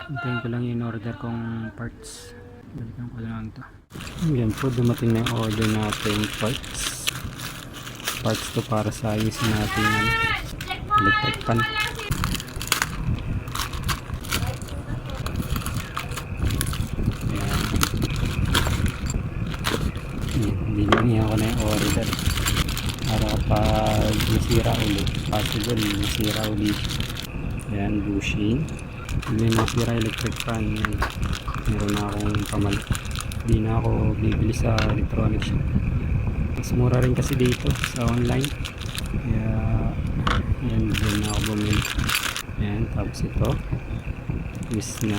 Hintayin ko lang yung order kong parts. Balikan ko lang ito. Yan po, dumating na yung order natin parts. Parts to para sa ayusin natin yung electric fan. Binigyan ko na yung order para kapag nasira ulit, possible nasira ulit. Yan, bushing. Hindi nasira electric fan. Yan, meron na akong pamalit. Hindi na ako bibili sa electronic shop. Mas mura rin kasi dito sa online, kaya yan, dyan na ako bumili. Yan, tapos ito twist na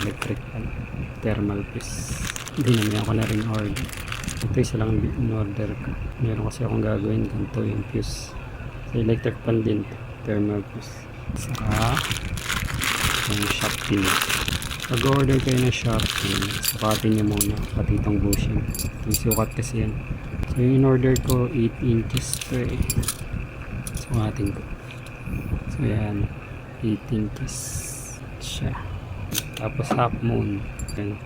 electric fan, thermal fuse. Dinamihan ko na rin order. Ito isa lang in order ko. Meron kasi akong gagawin ganito yung fuse sa electric fan din, thermal fuse. Saka yung shock pin. Pag order kayo ng shock pin, sukatin nyo muna pati itong bushing. Yung sukat kasi yan. So yung in order ko 8 inches to eh. Sukatin ko. So yan, 8 inches siya. Tapos half moon. Yan.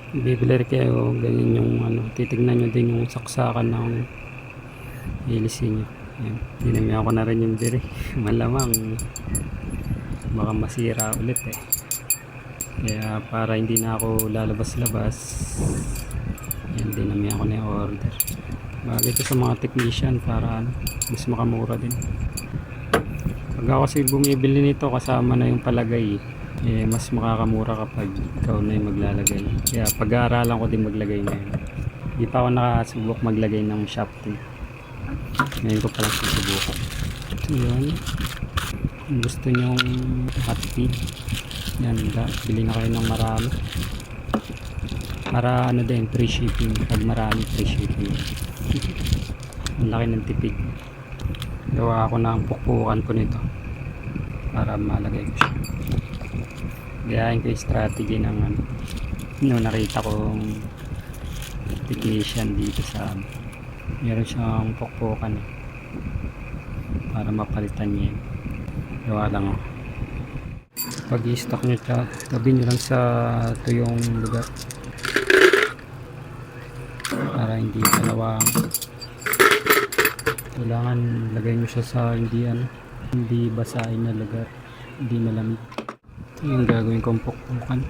Bibili kayo ganyan yung ano, titignan nyo din yung saksakan ng hélice nyo. Yan, dinamihan ko na rin yung diri. Malamang baka masira ulit eh, kaya para hindi na ako lalabas-labas, yan, dinamihan ko na yung order. Bagay ito sa mga technician para ano, mas makamura din. Pag ako kasi bumibili nito kasama na yung palagay eh, mas makakamura kapag ikaw na yung maglalagay. Kaya pag-aaralan ko din maglagay na yun. Hindi pa ako nakasubok maglagay ng shafting, ngayon ko palang susubukan. So yun, kung gusto nyong matipid, yan, bili na kayo ng marami para ano din, free shipping. Pag marami, free shipping. Ang laki ng tipid. Gawa ako ng pukpukan ko nito para malagay ko siya. Gayahin ko yung strategy ng ano, yung nakita kong technician dito sa meron siyang pukpukan eh, para mapalitan niya. Gawa lang ako. Pag i-stock nyo siya, tabi nyo lang sa tuyong lugar para hindi dalawang. Kailangan lagay nyo siya sa hindi ano, hindi basahin na lugar, hindi malamig. Ito yung gagawin kong pukpukan.